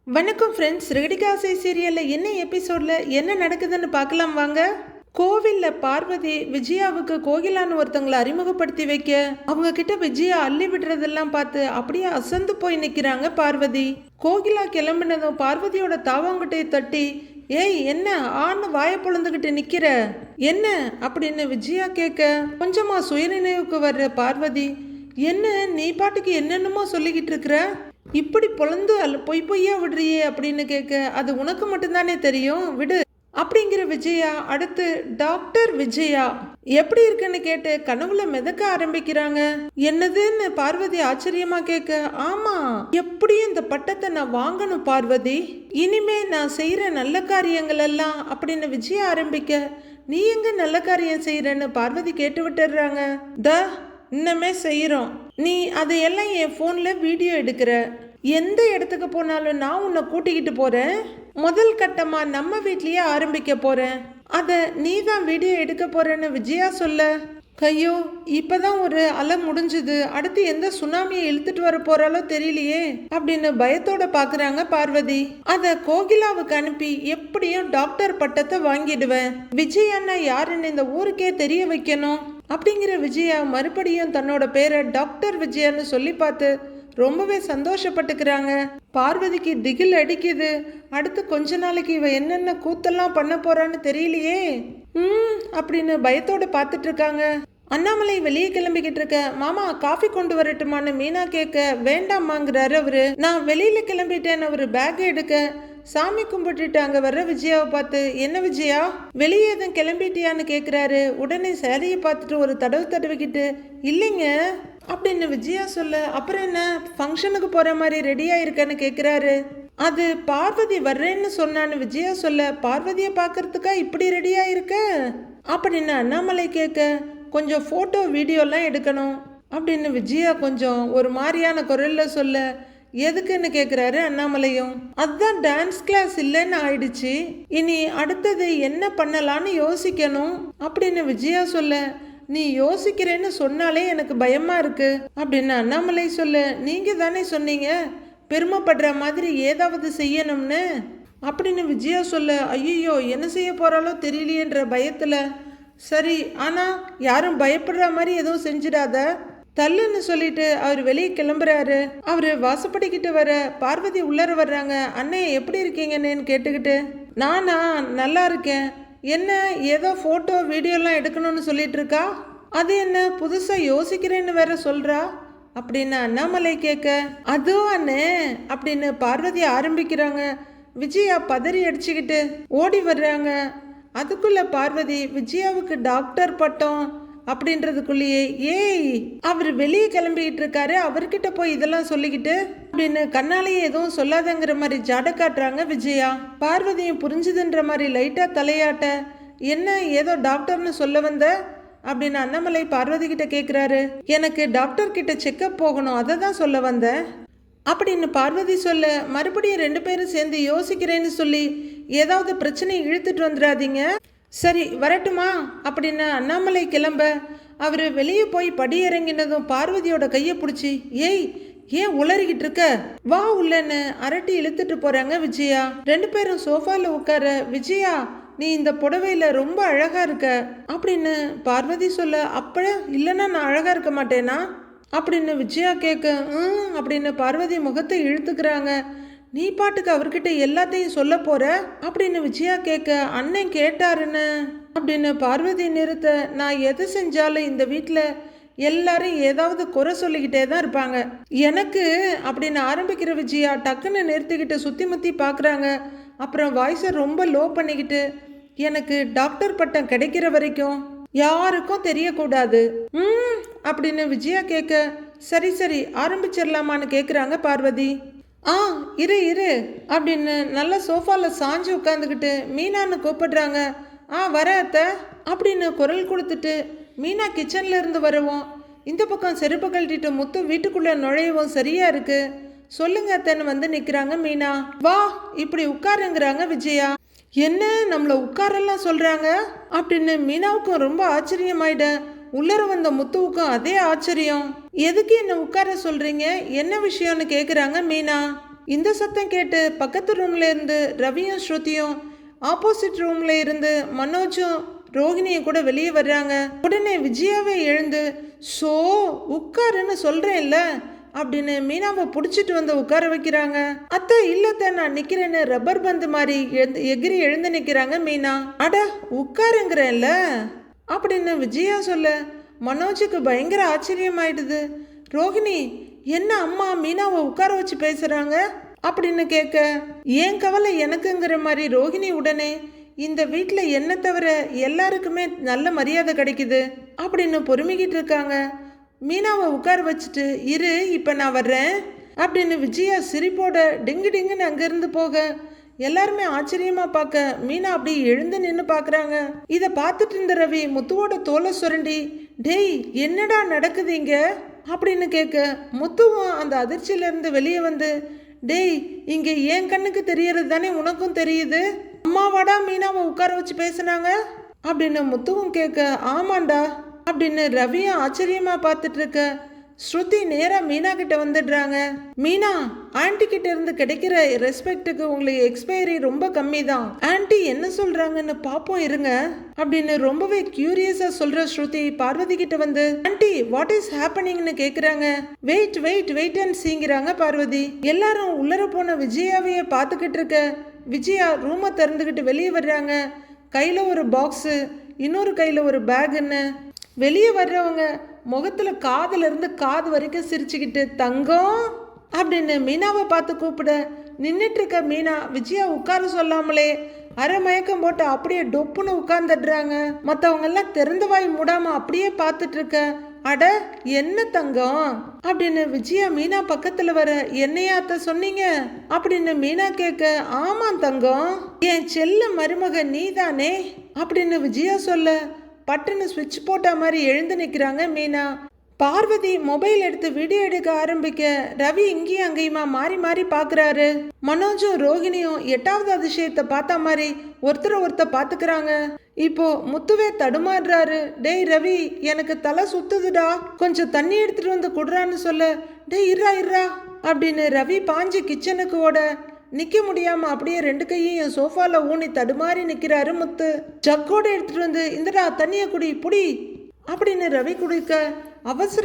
வணக்கம் ஃப்ரெண்ட்ஸ். ரெடிகாசை சீரியலில் என்ன எபிசோடில் என்ன நடக்குதுன்னு பார்க்கலாம் வாங்க. கோவிலில் பார்வதி விஜயாவுக்கு கோகிலான்னு ஒருத்தவங்களை அறிமுகப்படுத்தி வைக்க அவங்க கிட்ட விஜயா அள்ளி விடுறதெல்லாம் பார்த்து அப்படியே அசந்து போய் நிற்கிறாங்க பார்வதி. கோகிலா கிளம்பினதும் பார்வதியோட தாவாங்கட்டையை தட்டி, ஏய் என்ன ஆன்னு வாயை பொழுந்துகிட்டு நிற்கிற என்ன அப்படின்னு விஜயா கேட்க கொஞ்சமா சுயநினைவுக்கு வர்ற பார்வதி, என்ன நீ பாட்டுக்கு என்னென்னமோ சொல்லிக்கிட்டு இருக்கிற, இப்படி பொழந்து பொய்யா விடுறியே அப்படின்னு கேட்க, அது உனக்கு மட்டும்தானே தெரியும் விடு அப்படிங்கிற விஜயா அடுத்து டாக்டர் விஜயா எப்படி இருக்குன்னு கேட்டு கனவுல மிதக்க ஆரம்பிக்கிறாங்க. என்னதுன்னு பார்வதி ஆச்சரியமா கேட்க, ஆமா எப்படியும் இந்த பட்டத்தை நான் வாங்கணும் பார்வதி, இனிமே நான் செய்யற நல்ல காரியங்கள் எல்லாம் அப்படின்னு விஜயா ஆரம்பிக்க, நீ எங்க நல்ல காரியம் செய்யறன்னு பார்வதி கேட்டு விட்டுறாங்க. இன்னமே செய்யறோம், நீ அதையெல்லாம் என் போன்ல வீடியோ எடுக்கிற, எந்த இடத்துக்கு போனாலும் நான் உன்னை கூட்டிக்கிட்டு போறேன், முதல் கட்டமா நம்ம வீட்லயே ஆரம்பிக்க போறேன், அதை நீ தான் வீடியோ எடுக்க போறேன்னு விஜயா சொல்ல, கையோ இப்பதான் ஒரு அலை முடிஞ்சுது, அடுத்து எந்த சுனாமியை இழுத்துட்டு வர போறாலோ தெரியலையே அப்படின்னு பயத்தோட பாக்குறாங்க பார்வதி. அத கோகிலாவுக்கு அனுப்பி எப்படியும் டாக்டர் பட்டத்தை வாங்கிடுவேன், விஜயான்னா யாருன்னு இந்த ஊருக்கே தெரிய வைக்கணும் அப்படிங்கிற விஜயா மறுபடியும் தன்னோட பேரை டாக்டர் விஜயான்னு சொல்லி பார்த்து ரொம்பவே சந்தோஷப்பட்டுக்கிறாங்க. பார்வதிக்கு திகில் அடிக்குது, அடுத்து கொஞ்ச நாளைக்கு இவ என்னென்ன கூத்தெல்லாம் பண்ண போறான்னு தெரியலையே அப்படின்னு பயத்தோட பார்த்துட்டு இருக்காங்க. அண்ணாமலை வெளியே கிளம்பிக்கிட்டு இருக்க, மாமா காஃபி கொண்டு வரட்டுமான்னு மீனா கேட்க, வேண்டாமாங்கிறாரு அவரு. நான் வெளியில கிளம்பிட்டேன்னு அவரு பேக் எடுக்க சாமி கும்பிட்டுட்டு அங்க வர்ற விஜயாவை பார்த்து, என்ன விஜயா வெளியே எதுவும் கிளம்பிட்டியான்னு கேட்குறாரு. உடனே சேலையை பார்த்துட்டு ஒரு தடவை தடவிக்கிட்டு, இல்லைங்க அப்படின்னு விஜயா சொல்ல, அப்புறம் என்ன ஃபங்க்ஷனுக்கு போற மாதிரி ரெடியா இருக்கன்னு கேட்குறாரு. அது பார்வதி வர்றேன்னு சொன்னான்னு விஜயா சொல்ல, பார்வதியை பார்க்கறதுக்கா இப்படி ரெடியா இருக்க அப்படின்னு அண்ணாமலை கேட்க, கொஞ்சம் ஃபோட்டோ வீடியோலாம் எடுக்கணும் அப்படின்னு விஜயா கொஞ்சம் ஒரு மாதிரியான குரல்ல சொல்ல, எதுக்குன்னு கேட்குறாரு அண்ணாமலையும். அதுதான் டான்ஸ் கிளாஸ் இல்லைன்னு ஆயிடுச்சு, இனி அடுத்தது என்ன பண்ணலான்னு யோசிக்கணும் அப்படின்னு விஜயா சொல்ல, நீ யோசிக்கிறேன்னு சொன்னாலே எனக்கு பயமா இருக்கு அப்படின்னு அண்ணாமலை சொல்ல, நீங்க தானே சொன்னீங்க பெருமைப்படுற மாதிரி ஏதாவது செய்யணும்னு அப்படின்னு விஜயா சொல்ல, ஐயோ என்ன செய்ய போறாலோ தெரியலையேன்ற பயத்துல, சரி ஆனா யாரும் பயப்படுற மாதிரி எதுவும் செஞ்சிடாத தள்ளுன்னு சொல்லிட்டு அவர் வெளியே கிளம்புறாரு. அவரு வாசப்படிக்கிட்டு வர பார்வதி உள்ளர வர்றாங்க. அண்ணே எப்படி இருக்கீங்கன்னு கேட்டுக்கிட்டு, நானா நல்லா இருக்கேன், என்ன ஏதோ ஃபோட்டோ வீடியோலாம் எடுக்கணும்னு சொல்லிட்டு இருக்கா, அது என்ன புதுசாக யோசிக்கிறேன்னு வேற சொல்கிறா அப்படின்னு அண்ணாமலை கேட்க, அதோ அண்ணே அப்படின்னு பார்வதி ஆரம்பிக்கிறாங்க. விஜயா பதறி அடிச்சுக்கிட்டு ஓடி வர்றாங்க. அதுக்குள்ள பார்வதி விஜயாவுக்கு டாக்டர் பட்டம் அப்படின்றதுக்குள்ளேயே, ஏய் அவர் வெளியே கிளம்பிக்கிட்டு இருக்காரு, அவர்கிட்ட போய் இதெல்லாம் சொல்லிக்கிட்டு அப்படின்னு கண்ணாலேயே எதுவும் சொல்லாதங்கிற மாதிரி ஜாட காட்டுறாங்க விஜயா. பார்வதியும் புரிஞ்சுதுன்ற மாதிரி லைட்டா தலையாட்ட, என்ன ஏதோ டாக்டர்னு சொல்ல வந்த அப்படின்னு அண்ணாமலை பார்வதி கிட்ட கேட்குறாரு. எனக்கு டாக்டர் கிட்ட செக்கப் போகணும், அதை தான் சொல்ல வந்தேன் அப்படின்னு பார்வதி சொல்ல, மறுபடியும் ரெண்டு பேரும் சேர்ந்து யோசிக்கிறேன்னு சொல்லி ஏதாவது பிரச்சனை இழுத்துட்டு வந்துடாதீங்க, சரி வரட்டுமா அப்படின்னு அண்ணாமலை கிளம்ப, அவர் வெளியே போய் படி இறங்கினதும் பார்வதியோட கையை பிடிச்சி, ஏய் ஏன் உளறிக்கிட்டு இருக்க, வா உள்ளன்னு அரட்டி இழுத்துட்டு போறாங்க விஜயா. ரெண்டு பேரும் சோஃபால உட்கார, விஜயா நீ இந்த புடவையில ரொம்ப அழகா இருக்க அப்படின்னு பார்வதி சொல்ல, அப்ப இல்லைன்னா நான் அழகா இருக்க மாட்டேனா அப்படின்னு விஜயா கேட்க, அப்படின்னு பார்வதி முகத்தை இழுத்துக்கிறாங்க. நீ பாட்டுக்கு அவர்கிட்ட எல்லாத்தையும் சொல்ல போற அப்படின்னு விஜயா கேட்க, அண்ணன் கேட்டாருன்னு அப்படின்னு பார்வதி நிறுத்த, நான் எது செஞ்சாலும் இந்த வீட்டில் எல்லாரும் ஏதாவது குறை சொல்லிக்கிட்டே தான் இருப்பாங்க எனக்கு அப்படின்னு ஆரம்பிக்கிற விஜயா டக்குன்னு நிறுத்திக்கிட்டு சுற்றி முற்றி பார்க்குறாங்க. அப்புறம் வாய்ஸை ரொம்ப லோ பண்ணிக்கிட்டு, எனக்கு டாக்டர் பட்டம் கிடைக்கிற வரைக்கும் யாருக்கும் தெரியக்கூடாது அப்படின்னு விஜயா கேட்க, சரி சரி ஆரம்பிச்சிடலாமான்னு கேட்குறாங்க பார்வதி. இரு இரு அப்படின்னு நல்ல சோஃபால சாஞ்சு உட்காந்துக்கிட்டு மீனான்னு கூப்பிடுறாங்க. வர அத்தை அப்படின்னு குரல் கொடுத்துட்டு மீனா கிச்சன்ல இருந்து வரவும் இந்த பக்கம் செருப்பு கழட்டிட்டு முத்து வீட்டுக்குள்ள நுழையவும் சரியா இருக்கு, சொல்லுங்க அத்தைன்னு வந்து நிக்கிறாங்க மீனா. வா இப்படி உட்காருங்கிறாங்க விஜயா. என்ன நம்மள உட்காரெல்லாம் சொல்றாங்க அப்படின்னு மீனாவுக்கும் ரொம்ப ஆச்சரியமாயிட, உள்ளர வந்த முத்துவுக்கும் அதே ஆச்சரியம். எதுக்கு என்ன உட்கார சொல்றீங்க, என்ன விஷயம்னு கேக்குறாங்க மீனா. இந்த சத்தம் கேட்டு பக்கத்து ரூம்ல இருந்து ரவியும் ஸ்ருதியும், ஆப்போசிட் ரூம்ல இருந்து மனோஜும் ரோஹிணியும் கூட வெளியே வர்றாங்க. உடனே விஜயாவே எழுந்து, ஸோ உட்காருன்னு சொல்றேன்ல அப்படின்னு மீனாவை பிடிச்சிட்டு வந்து உட்கார வைக்கிறாங்க. அத்தை இல்லத்த நான் நிக்கிறேன்னு ரப்பர் பந்து மாதிரி எகிரி எழுந்து நிக்கிறாங்க மீனா. அட உட்காருங்கிறேன்ல அப்படின்னு விஜயா சொல்ல மனோஜுக்கு பயங்கர ஆச்சரியமாயிடுது. ரோஹிணி என்ன அம்மா மீனாவை உட்கார வச்சு பேசுறாங்க அப்படின்னு கேட்க, ஏன் கவலை எனக்குங்கிற மாதிரி ரோஹிணி உடனே, இந்த வீட்டில் என்ன தவிர எல்லாருக்குமே நல்ல மரியாதை கிடைக்குது அப்படின்னு பொறுமிக்கிட்டு இருக்காங்க. மீனாவை உட்கார வச்சுட்டு, இரு இப்போ நான் வர்றேன் அப்படின்னு விஜயா சிரிப்போட டிங்கு டிங்குன்னு அங்கேருந்து போக எல்லாருமே ஆச்சரியமா பார்க்க மீனா அப்படி எழுந்து நின்று பார்க்குறாங்க. இதை பார்த்துட்டு இருந்த ரவி முத்துவோட தோலை சுரண்டி, டேய் என்னடா நடக்குது இங்க அப்படின்னு கேட்க, முத்துவும் அந்த அதிர்ச்சியிலேருந்து வெளியே வந்து, டேய் இங்க என் கண்ணுக்கு தெரியறது தானே உனக்கும் தெரியுது, அம்மாவாடா மீனாவை உட்கார வச்சு பேசுனாங்க அப்படின்னு முத்துவும் கேட்க, ஆமாண்டா அப்படின்னு ரவியும் ஆச்சரியமா பார்த்துட்டு இருக்க ஸ்ருதி நேரா மீனா கிட்ட வந்துடுறாங்க. மீனா, ஆன்டி கிட்ட இருந்து கிடைக்கிற ரெஸ்பெக்டுக்கு உங்களுக்கு எக்ஸ்பைரி ரொம்ப கம்மி தான், ஆன்டி என்ன சொல்றாங்கன்னு பாப்போம் இருங்க அப்படின்னு ரொம்பவே கியூரியஸா சொல்ற ஸ்ருதி பார்வதி கிட்ட வந்து, ஆன்டி வாட் இஸ் ஹேப்பனிங்னு கேக்குறாங்க. வெயிட் வெயிட் வெயிட் அண்ட் சீங்கிறாங்க பார்வதி. எல்லாரும் உள்ளர போன விஜயாவையே பார்த்துக்கிட்டு இருக்க விஜயா ரூமை திறந்துக்கிட்டு வெளியே வர்றாங்க. கையில ஒரு பாக்ஸு, இன்னொரு கையில ஒரு பேகுன்னு. வெளியே வர்றவங்க முகத்துல காதுல இருந்து காது வரைக்கும் சிரிச்சுக்கிட்டு, தங்கம் அப்படின்னு மீனாவை பார்த்து கூப்பிட நின்றுட்டு இருக்க மீனா விஜயா உட்கார சொல்லாமலே அரை மயக்கம் போட்டு அப்படியே டொப்புன்னு உட்கார்ந்துடுறாங்க. மற்றவங்க எல்லாம் திறந்த வாய் மூடாம அப்படியே பார்த்துட்டு இருக்க, அட என்ன தங்கம் அப்படின்னு விஜயா மீனா பக்கத்துல வர, என்னையாத்த சொன்னீங்க அப்படின்னு மீனா கேட்க, ஆமா தங்கம் என் செல்ல மருமக நீதானே அப்படின்னு விஜயா சொல்ல பட்டுன்னு சுவிட்ச் போட்ட மாதிரி எழுந்து நிற்கிறாங்க மீனா. பார்வதி மொபைல் எடுத்து வீடியோ எடுக்க ஆரம்பிக்க ரவி இங்கேயும் அங்கேயுமா மாறி மாறி பார்க்குறாரு. மனோஜும் ரோஹிணியும் 8வது அதிசயத்தை பார்த்த மாதிரி ஒருத்தர் பார்த்துக்கிறாங்க. இப்போ முத்துவே தடுமாறுறாரு. டேய் ரவி எனக்கு தலை சுத்துதுடா, கொஞ்சம் தண்ணி எடுத்துட்டு வந்து குடுறான்னு சொல்ல, டேய் இருறா அப்படின்னு ரவி பாஞ்சு கிச்சனுக்கு ஓட நிக்க முடியாம அப்படியே 2 கையையும் சோஃபால ஊனி தடுமாறி நிக்கிறாரு முத்து. ஜக்கோட எடுத்துட்டு வந்து, இந்தடா தண்ணிய குடி புடி அப்படின்னு ரவி குடிக்க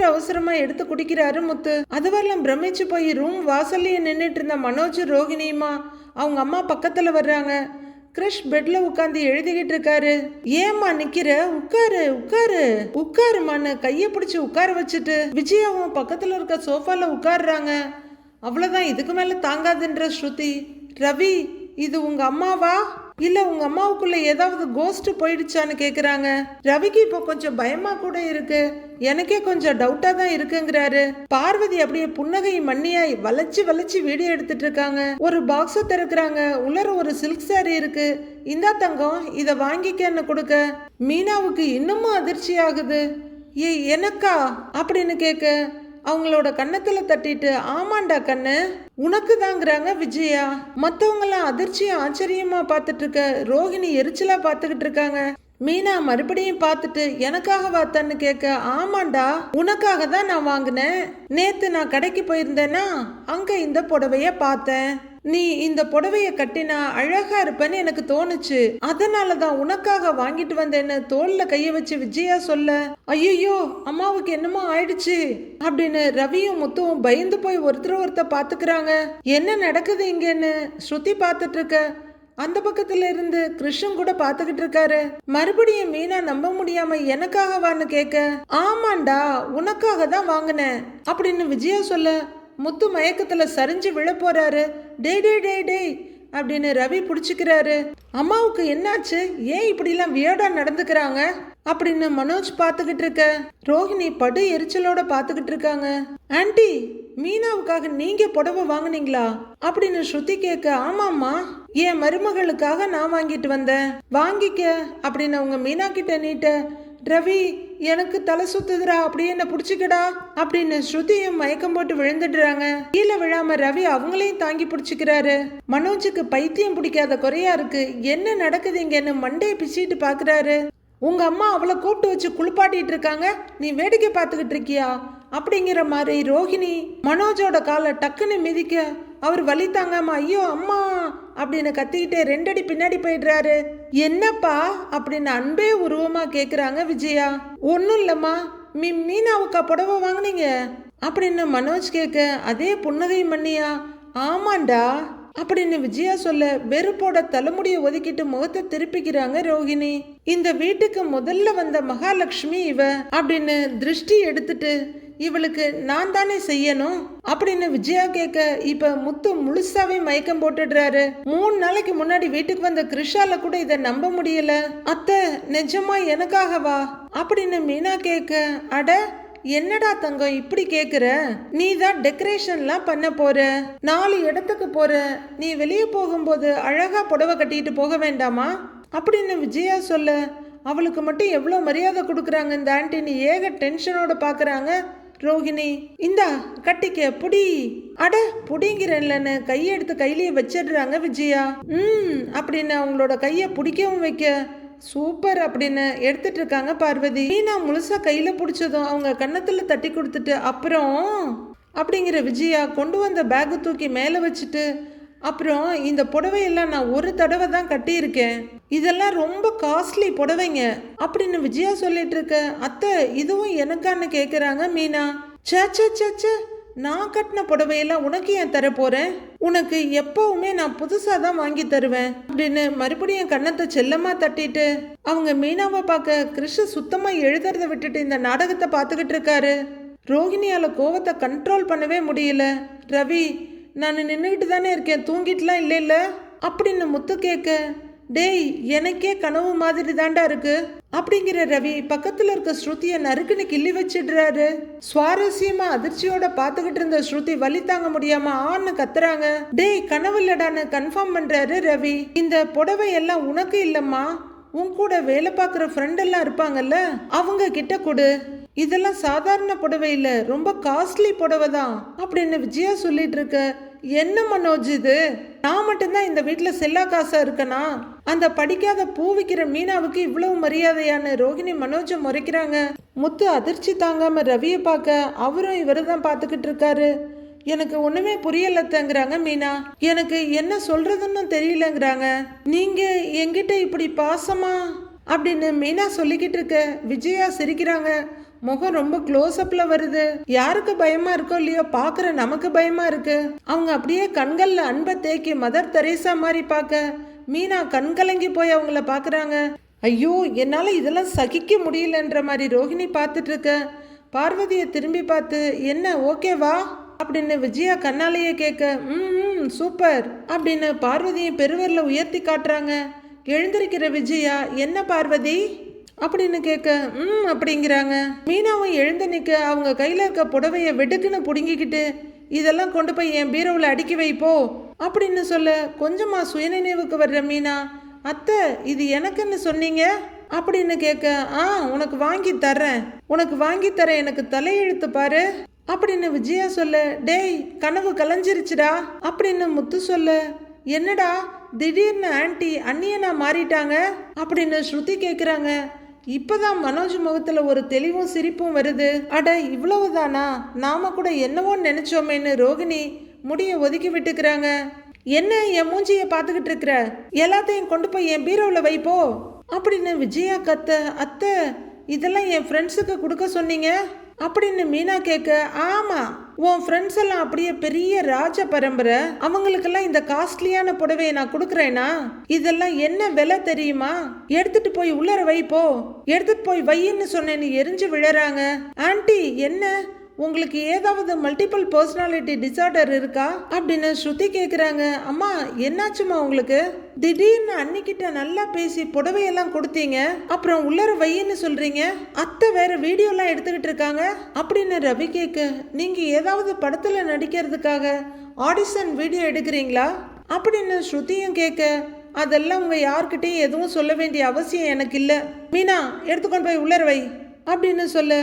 அவசரமா எடுத்து குடிக்கிறாரு முத்து. அதுவரெல்லாம் பிரமிச்சு போய் ரூம் வாசல்லையே நின்றுட்டு இருந்த மனோஜ் ரோஹிணியுமா அவங்க அம்மா பக்கத்துல வர்றாங்க. கிருஷ் பெட்ல உட்காந்து எழுதிக்கிட்டு இருக்காரு. ஏம்மா நிக்கிற, உட்காருமான்னு கைய பிடிச்சு உட்கார வச்சுட்டு விஜயாவும் பக்கத்துல இருக்க சோஃபால உட்காடுறாங்க. அவ்வளவுதான், இதுக்கு மேல தாங்காதுன்ற ஸ்ருதி, ரவி இது உங்க அம்மாவா இல்ல உங்க அம்மாவுக்குள்ள ஏதாவது கோஸ்ட் போயிடுச்சான்னு கேக்குறாங்க. ரவிக்கு இப்போ கொஞ்சம் பயமா கூட இருக்கு, எனக்கே கொஞ்சம் டவுட்டா தான் இருக்குங்கிறாரு. பார்வதி அப்படியே புன்னகை மண்ணியாய் வளைச்சு வீடியோ எடுத்துட்டு இருக்காங்க. ஒரு பாக்ஸ திறக்கிறாங்க. உள்ளர ஒரு சில்க் சாரி இருக்கு. இந்தா தங்கம் இத வாங்கிக்கன்னு கொடுக்க மீனாவுக்கு இன்னமும் அதிர்ச்சி ஆகுது. ஏய் எனக்கா அப்படின்னு கேட்க அவங்களோட கன்னத்துல தட்டிட்டு, ஆமாண்டா கண்ணு உனக்கு தாங்கிறாங்க விஜயா. மற்றவங்களாம் அதிர்ச்சியும் ஆச்சரியமா பார்த்துட்டு இருக்க ரோஹிணி எரிச்சலா பார்த்துக்கிட்டு இருக்காங்க. மீனா மறுபடியும் பார்த்துட்டு, எனக்காக வாத்தான்னு கேட்க, ஆமாண்டா உனக்காக தான் நான் வாங்கினேன். நேத்து நான் கடைக்கு போயிருந்தேன்னா அங்க இந்த புடவைய பார்த்தேன். நீ இந்த புடவைய கட்டினா அழகா இருப்பேன்னு எனக்கு தோணுச்சு, அதனாலதான் உனக்காக வாங்கிட்டு வந்தேன்னு தோல்ல கைய வச்சு விஜயா சொல்ல, ஐயோ அம்மாவுக்கு என்னமோ ஆயிடுச்சு அப்படின்னு ரவியும் முத்துவும் பயந்து போய் ஒருத்தர் பாத்துக்கிறாங்க. என்ன நடக்குது இங்கன்னு ஸ்ருதி பார்த்துட்டு இருக்க அந்த பக்கத்துல இருந்து கிருஷ்ணன் கூட பாத்துக்கிட்டு இருக்காரு. மறுபடியும் மீனா நம்ப முடியாம எனக்காக வான்னு கேட்க, ஆமாண்டா உனக்காக தான் வாங்கினேன் அப்படின்னு விஜயா சொல்ல முத்து மயக்கத்துல சரிஞ்சு விழ போறாரு. டேய் அப்படின்னு ரவி பிடிச்சிக்கிறாரு. அம்மாவுக்கு என்னாச்சு, ஏன் இப்படிலாம் வியர்டா நடந்துக்கிறாங்க அப்படின்னு மனோஜ் பார்த்துக்கிட்டு இருக்க ரோஹிணி படு எரிச்சலோட பார்த்துக்கிட்டு இருக்காங்க. ஆன்டி மீனாவுக்காக நீங்க புடவை வாங்குனீங்களா அப்படின்னு ஸ்ருதி கேட்க, ஆமாம்மா என் மருமகளுக்காக நான் வாங்கிட்டு வந்தேன், வாங்கிக்க அப்படின்னு அவங்க மீனா கிட்ட நீட்ட, ரவி எனக்கு தலை சுத்துதுரா அப்படியே என்ன புடிச்சுக்கடா அப்படின்னு ஸ்ருதியும் மயக்கம் போட்டு விழுந்துடுறாங்க. கீழே விழாம ரவி அவங்களையும் தாங்கி பிடிச்சிக்கிறாரு. மனோஜுக்கு பைத்தியம் பிடிக்காத குறையா இருக்கு, என்ன நடக்குதுங்கன்னு மண்டையை பிச்சிட்டு பாக்குறாரு. உங்க அம்மா அவளை கூப்பிட்டு வச்சு குளிப்பாட்டிட்டு இருக்காங்க, நீ வேடிக்கை பார்த்துக்கிட்டு இருக்கியா அப்படிங்கிற மாதிரி ரோஹிணி மனோஜோட காலை டக்குன்னு மிதிக்க அவர் வலி தாங்காம ஐயோ அம்மா அப்படின்னு கத்திக்கிட்டே 2 அடி பின்னாடி போயிடுறாரு. என்னப்பா அப்படின்னு அன்பே உருவமா கேக்குறாங்க விஜயா. ஒன்னும் இல்லம்மா, மீனாவுக்கா புடவை வாங்கினீங்க அப்படின்னு மனோஜ் கேட்க, அதே புன்னகை மண்ணியா? ஆமாண்டா அப்படின்னு விஜயா சொல்ல, வெறுப்போட தலைமுடிய ஒதுக்கிட்டு முகத்தை திருப்பிக்கிறாங்க ரோகிணி. இந்த வீட்டுக்கு முதல்ல வந்த மகாலட்சுமி இவ அப்படின்னு திருஷ்டி எடுத்துட்டு, இவளுக்கு நான் தானே செய்யணும் அப்படின்னு விஜயா கேட்க, இப்ப முத்து முழுசாவே மயக்கம் போட்டுடுறாரு. 3 நாளைக்கு முன்னாடி வீட்டுக்கு வந்த கிருஷால கூட இதை நம்ப முடியல. அத்தை நிஜமா எனக்காகவா அப்படின்னு மீனா கேட்க, அட என்னடா தங்கம் இப்படி கேக்குற? நீ தான் டெக்கரேஷன்லாம் பண்ண போற, 4 இடத்துக்கு போற, நீ வெளியே போகும்போது அழகா புடவை கட்டிட்டு போக வேண்டாமா அப்படின்னு விஜயா சொல்ல, அவளுக்கு மட்டும் எவ்வளோ மரியாதை கொடுக்குறாங்க இந்த ஆன்டினி ஏக டென்ஷனோட பாக்குறாங்க ரோகிணி. இந்தா கட்டிக்க புடி. அட புடிங்கிறேன்லன்னு கையெடுத்து கையிலேயே வச்சிடுறாங்க விஜயா. அப்படின்னு அவங்களோட கையை பிடிக்கவும் வைக்க, சூப்பர் அப்படின்னு எடுத்துட்டு இருக்காங்க பார்வதி. மீனா முழுசா கையில பிடிச்சதும் அவங்க கன்னத்துல தட்டி கொடுத்துட்டு, அப்புறம் அப்படிங்கிற விஜயா கொண்டு வந்த பேக்கு தூக்கி மேல வச்சுட்டு, அப்புறம் இந்த புடவையெல்லாம் நான் ஒரு தடவை தான் கட்டியிருக்கேன், இதெல்லாம் ரொம்ப காஸ்ட்லி புடவைங்க அப்படின்னு விஜயா சொல்லிட்டு இருக்க, அத்தை இதுவும் எனக்கான்னு கேக்குறாங்க மீனா. சே நான் கட்டின புடவையெல்லாம் உனக்கு ஏன் தர போறேன், உனக்கு எப்பவுமே நான் புதுசா தான் வாங்கி தருவேன் அப்படின்னு மறுபடியும் கண்ணத்தை செல்லமா தட்டிட்டு அவங்க மீனாவை பார்க்க, கிருஷ்ண சுத்தமா எழுதுறத விட்டுட்டு இந்த நாடகத்தை பார்த்துக்கிட்டு இருக்காரு. ரோகிணியால கோவத்தை கண்ட்ரோல் பண்ணவே முடியல. ரவி, நான் நின்றுகிட்டு தானே இருக்கேன், தூங்கிட்டுலாம் இல்லைல்ல அப்படின்னு முத்து கேட்க, டேய் எனக்கே கனவு மாதிரி தாண்டா இருக்கு அப்படிங்கிற ரவி பக்கத்துல இருக்க ஸ்ருதியை நறுக்குன்னு கிள்ளி வச்சிடுறாரு. சுவாரஸ்யமா அதிர்ச்சியோட பாத்துக்கிட்டு இருந்த ஸ்ருதி வலி தாங்க முடியாம ஆன்னு கத்துறாங்க. டேய் கனவு இல்லடான்னு கன்ஃபார்ம் பண்றாரு ரவி. இந்த புடவை எல்லாம் உனக்கு இல்லம்மா, உன் கூட வேலை பார்க்குற ஃப்ரெண்ட் எல்லாம் இருப்பாங்கல்ல அவங்க கிட்ட கொடு, இதெல்லாம் சாதாரண புடவை இல்ல, ரொம்ப காஸ்ட்லி புடவை தான் அப்படின்னு விஜயா சொல்லிட்டு இருக்க, என்ன மனோஜ் இது, நான் மட்டும்தான் இந்த வீட்டுல செல்லா காசா இருக்கனா, அந்த படிக்காத பூ விக்கிற மீனாவுக்கு இவ்வளவு மரியாதையான்னு ரோகிணி மனோஜை முறைக்கிறாங்க. முத்து அதிர்ச்சி தாங்காம ரவியை பார்க்க, அவரும் இவரு தான் பார்த்துக்கிட்டு இருக்காரு. எனக்கு ஒண்ணுமே புரியலத்தங்கிறாங்க மீனா. எனக்கு என்ன சொல்றதுன்னு தெரியலங்கிறாங்க. நீங்க என்கிட்ட இப்படி பாசமா அப்படின்னு மீனா சொல்லிக்கிட்டு இருக்க விஜயா சிரிக்கிறாங்க. முகம் ரொம்ப க்ளோஸ் அப்ல வருது. யாருக்கு பயமா இருக்கோ இல்லையோ பாக்குற நமக்கு பயமா இருக்கு. அவங்க அப்படியே கண்கள்ல அன்பை தேக்கி மதர் தெரேசா மாதிரி பார்க்க மீனா கண்கலங்கி போய் அவங்கள பாக்குறாங்க. ஐயோ என்னால இதெல்லாம் சகிக்க முடியலன்ற மாதிரி ரோஹிணி பார்த்துட்டு இருக்க பார்வதியை திரும்பி பார்த்து, என்ன ஓகேவா அப்படின்னு விஜயா கண்ணாலேயே கேட்க, சூப்பர் அப்படின்னு பார்வதியை பெருவரில் உயர்த்தி காட்டுறாங்க. எழுந்திருக்கிற விஜயா, என்ன பார்வதி அப்படின்னு கேட்க, அப்படிங்கிறாங்க. மீனாவும் எழுந்து நிற்க அவங்க கையில் இருக்க புடவைய வெடுக்குன்னு பிடுங்கிக்கிட்டு, இதெல்லாம் கொண்டு போய் என் பீரோவில் அடுக்கி வைப்போ அப்படின்னு சொல்ல, கொஞ்சமா சுயநினைவுக்கு வர்ற மீனா, அத்தை இது எனக்குன்னு சொன்னீங்க அப்படின்னு கேட்க, உனக்கு வாங்கி தரேன் எனக்கு தலையெழுத்து பாரு அப்படின்னு விஜயா சொல்ல, டேய் கனவு கலைஞ்சிருச்சுடா அப்படின்னு முத்து சொல்ல, என்னடா திடீர்னு ஆன்டி அண்ணியனா மாறிட்டாங்க அப்படின்னு ஸ்ருதி கேட்குறாங்க. இப்பதான் மனோஜ் முகத்துல ஒரு தெளிவும் சிரிப்பும் வருது. அட இவ்வளவுதானா, நாம கூட என்னவோ நினைச்சோமேன்னு ரோகிணி முடிய ஒதுக்கி விட்டுக்கிறாங்க. என்ன என் மூஞ்சிய பார்த்துக்கிட்டு இருக்கிற, எல்லாத்தையும் கொண்டு போய் என் பீரோவில் வைப்போ அப்படின்னு விஜயா கத்த, அத்தை இதெல்லாம் என் ஃப்ரெண்ட்ஸுக்கு கொடுக்க சொன்னீங்க அப்படின்னு மீனா கேட்க, ஆமா உன் ஃப்ரெண்ட்ஸ் எல்லாம் அப்படியே பெரிய ராஜ பரம்பரை, அவங்களுக்கெல்லாம் இந்த காஸ்ட்லியான புடவையை நான் கொடுக்குறேனா, இதெல்லாம் என்ன விலை தெரியுமா, எடுத்துட்டு போய் உள்ளர வைப்போ, எடுத்துட்டு போய் வையின்னு சொன்னேன்னு எரிஞ்சு விழறாங்க. ஆன்ட்டி என்ன உங்களுக்கு ஏதாவது மல்டிபிள் பர்சனாலிட்டி டிசார்டர் இருக்கா அப்படின்னு ஸ்ருதி கேட்குறாங்க. அம்மா என்னாச்சுமா உங்களுக்கு, திடீர்னு அன்னிக்கிட்ட நல்லா பேசி புடவையெல்லாம் கொடுத்தீங்க, அப்புறம் உள்ளர வையின்னு சொல்றீங்க, அத்தை வேற வீடியோலாம் எடுத்துக்கிட்டு இருக்காங்க அப்படின்னு ரவி கேட்க, நீங்க ஏதாவது படத்துல நடிக்கிறதுக்காக ஆடிஷன் வீடியோ எடுக்கிறீங்களா அப்படின்னு ஸ்ருதியும் கேட்க, அதெல்லாம் உங்க யார்கிட்டையும் எதுவும் சொல்ல வேண்டிய அவசியம் எனக்கு இல்லை, மீனா எடுத்துக்கொண்டு போய் உள்ளர வை அப்படின்னு சொல்ல,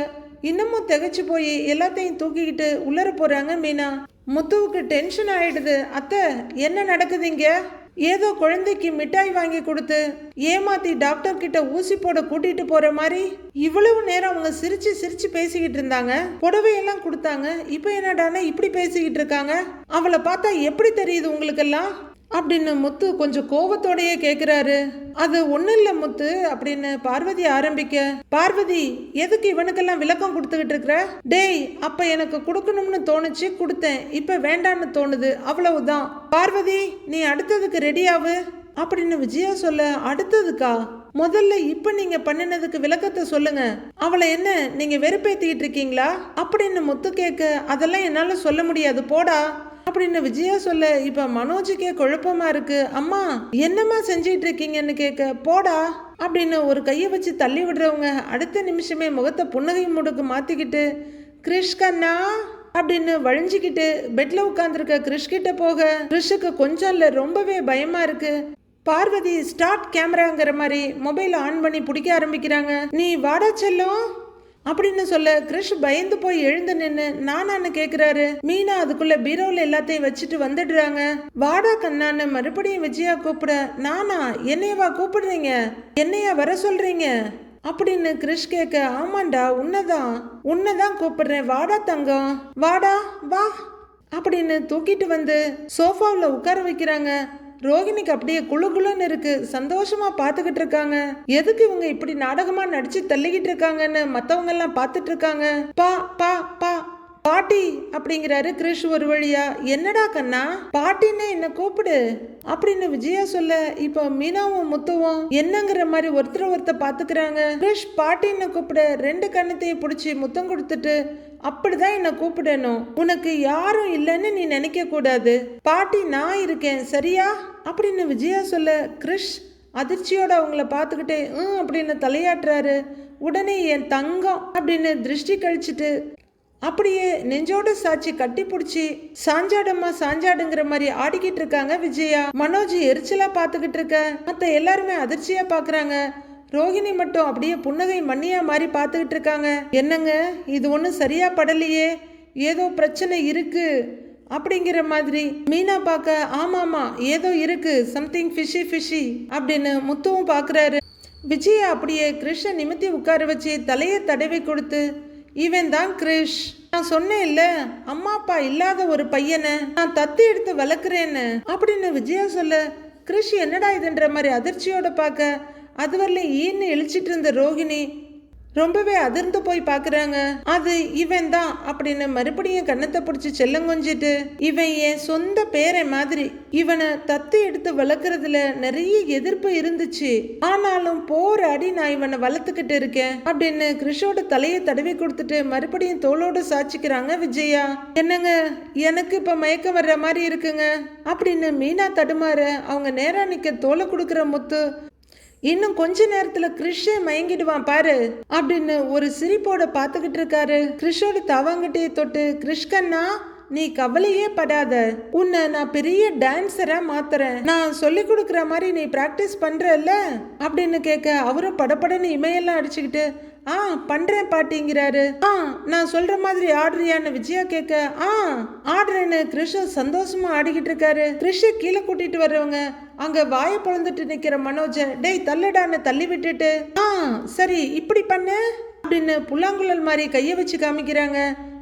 இன்னமும் திகைச்சு போய் எல்லாத்தையும் தூக்கிக்கிட்டு உள்ளர போறாங்க மீனா. முத்துவுக்கு டென்ஷன் ஆயிடுது. அத்தை என்ன நடக்குதுங்க ஏதோ குழந்தைக்கு மிட்டாய் வாங்கி கொடுத்து ஏமாத்தி டாக்டர் கிட்ட ஊசி போட கூட்டிட்டு போற மாதிரி இவ்வளவு நேரம் அவங்க சிரிச்சு சிரிச்சு பேசிக்கிட்டு இருந்தாங்க. புடவையெல்லாம் கொடுத்தாங்க. இப்ப என்னடானா இப்படி பேசிக்கிட்டு இருக்காங்க. அவளை பார்த்தா எப்படி தெரியுது உங்களுக்கெல்லாம் அப்படின்னு முத்து கொஞ்சம் கோபத்தோடயே கேக்குறாரு. அது ஒண்ணும் இல்ல முத்து அப்படின்னு பார்வதி ஆரம்பிக்க, பார்வதி எதுக்கு இவனுக்கெல்லாம் விளக்கம் கொடுத்துக்கிட்டு இருக்கிற? டேய், அப்ப எனக்கு கொடுக்கணும்னு தோணுச்சு, கொடுத்தேன். இப்ப வேண்டான்னு தோணுது, அவ்வளவுதான். பார்வதி, நீ அடுத்ததுக்கு ரெடியாவு அப்படின்னு விஜயா சொல்ல, அடுத்ததுக்கா? முதல்ல இப்ப நீங்க பண்ணினதுக்கு விளக்கத்தை சொல்லுங்க. அவளை என்ன நீங்க வெறுப்பேத்திக்கிட்டு இருக்கீங்களா அப்படின்னு முத்து கேட்க, அதெல்லாம் என்னால சொல்ல முடியாது, போடா அப்படின்னு விஜயா சொல்ல, இப்ப மனோஜுக்கே குழப்பமா இருக்கு. அம்மா என்னம்மா செஞ்சிட்டு இருக்கீங்கன்னு கேட்க, போடா அப்படின்னு ஒரு கையை வச்சு தள்ளி விடுறவங்க அடுத்த நிமிஷமே முகத்தை புன்னகை முடுக்கு மாத்திக்கிட்டு, கிறிஷ் கண்ணா அப்படின்னு வழிஞ்சிக்கிட்டு பெட்ல உட்காந்துருக்க கிறிஷ் கிட்ட போக, கிறிஷுக்கு கொஞ்சம் இல்ல ரொம்பவே பயமா இருக்கு. பார்வதி ஸ்டார்ட் கேமராங்கிற மாதிரி மொபைல் ஆன் பண்ணி பிடிக்க ஆரம்பிக்கிறாங்க. நீ வாடா செல்லும் அப்படின்னு சொல்ல, கிறிஷ் பயந்து போய் எழுந்து நின்று நானான்னு கேக்குறாரு. மீனா அதுக்குள்ள பீரோவில் எல்லாத்தையும் வச்சுட்டு வந்துடுறாங்க. வாடா கண்ணான்னு மறுபடியும் விஜயா கூப்பிட, நானா? என்னையவா கூப்பிடுறீங்க? என்னையா வர சொல்றீங்க அப்படின்னு கிறிஷ் கேட்க, ஆமாண்டா உன்னதான் கூப்பிடுறேன், வாடா தங்கம், வாடா வா அப்படின்னு தூக்கிட்டு வந்து சோஃபாவில் உட்கார வைக்கிறாங்க. ரோகிணிக்கு அப்படியே குளுகுளுன்னு இருக்கு. சந்தோஷமா பாத்துக்கிட்டு இருக்காங்க. எதுக்கு இவங்க இப்படி நாடகமா நடிச்சு தள்ளிக்கிட்டு இருக்காங்கன்னு மத்தவங்க எல்லாம் பாத்துட்டு இருக்காங்க. பா பா பா பாட்டி அப்படிங்கிறாரு கிறிஷ் ஒரு வழியா. என்னடா கண்ணா, பாட்டின்னு என்ன கூப்பிடு அப்படின்னு விஜயா சொல்ல, இப்போ மீனாவும் முத்துவும் என்னங்கிற மாதிரி ஒருத்தர் பாத்துக்கிறாங்க. கிறிஷ் பாட்டின்னு கூப்பிட ரெண்டு கண்ணத்தையும் பிடிச்சி முத்தம் கொடுத்துட்டு, அப்படிதான் என்ன கூப்பிடணும், உனக்கு யாரும் இல்லைன்னு நீ நினைக்க கூடாது, பாட்டி நான் இருக்கேன் சரியா அப்படின்னு விஜயா சொல்ல, கிறிஷ் அதிர்ச்சியோட அவங்கள பார்த்துக்கிட்டே அப்படின்னு தலையாட்டுறாரு. உடனே என் தங்கம் அப்படின்னு திருஷ்டி கழிச்சிட்டு அப்படியே நெஞ்சோட சாட்சி கட்டி பிடிச்சி சாஞ்சாடம்மா சாஞ்சாடுங்கிற மாதிரி ஆடிக்கிட்டு இருக்காங்க விஜயா. மனோஜ் எரிச்சலா பார்த்துக்கிட்டு இருக்க, மற்ற எல்லாருமே அதிர்ச்சியா பாக்குறாங்க. ரோகிணி மட்டும் அப்படியே புன்னகை மண்ணியா மாதிரி பார்த்துக்கிட்டு இருக்காங்க. என்னங்க இது ஒன்றும் சரியா படலையே, ஏதோ பிரச்சனை இருக்கு அப்படிங்கிற மாதிரி மீனா பார்க்க, ஆமாமா ஏதோ இருக்கு, சம்திங் ஃபிஷி அப்படின்னு முத்துவும் பார்க்குறாரு. விஜயா அப்படியே கிறிஷை நிமித்தி உட்கார வச்சு தலையை தடவி கொடுத்து, இவன் தான் கிறிஷ், நான் சொன்னேன் இல்ல அம்மா அப்பா இல்லாத ஒரு பையனை நான் தத்து எடுத்து வளர்க்குறேன்னு அப்படின்னு விஜயா சொல்ல, கிறிஷ் என்னடா இதுன்ற மாதிரி அதிர்ச்சியோட பார்க்க, அது வரல ஈன்னு இழிச்சிட்டு இருந்த ரோகிணி ரொம்பவே அதிர்ந்து போய் பாக்குறாங்க. அது இவன் தான் அப்படின்னு மறுபடியும் கண்ணத்தை பிடிச்சி செல்லங்கொஞ்சிட்டு, இவன் என் சொந்த பேரை மாதிரி, இவனை தத்து எடுத்து வளர்க்கறதுல நிறைய எதிர்ப்பு இருந்துச்சு, ஆனாலும் போராடி நான் இவனை வளர்த்துக்கிட்டு இருக்கேன் அப்படின்னு கிறிஷோட தலையை தடவி கொடுத்துட்டு மறுபடியும் தோளோடு சாட்சிக்கிறாங்க விஜயா. என்னங்க எனக்கு இப்ப மயக்கம் வர்ற மாதிரி இருக்குங்க அப்படின்னு மீனா தடுமாற, அவங்க நேரா நிக்க தோலை கொடுக்குற முத்து, இன்னும் கொஞ்ச நேரத்துல கிறிஷே மயங்கிடுவான் பாரு அப்படின்னு ஒரு சிரிப்போட பாத்துக்கிட்டு இருக்காரு. கிறிஷோட தவாங்கிட்டே தொட்டு, கிறிஷ்கண்ணா நீ கவலையே படாத, உன்னை நான் பெரிய டான்ஸரா மாத்துறேன், நான் சொல்லி கொடுக்குற மாதிரி நீ பிராக்டிஸ் பண்றல்ல அப்படின்னு கேட்க, அவரும் படப்படன்னு இமையெல்லாம் அடிச்சுக்கிட்டு, பண்றேன் பாட்டிங்கிறாரு. நான் சொல்ற மாதிரி ஆடுறியான்னு விஜயா கேட்க, ஆடுறேன்னு கிறிஷ சந்தோஷமா ஆடிக்கிட்டு இருக்காரு. கிறிஷ கீழே கூட்டிட்டு வர்றவங்க அங்க வாய பொழந்துட்டு நிக்கிற மனோஜ, டேய் தள்ளுடான்னு தள்ளி விட்டுட்டு, சரி இப்படி பண்ண அப்படின்னு புல்லாங்குழல் மாதிரி கைய வச்சு காமிக்கிறாங்க.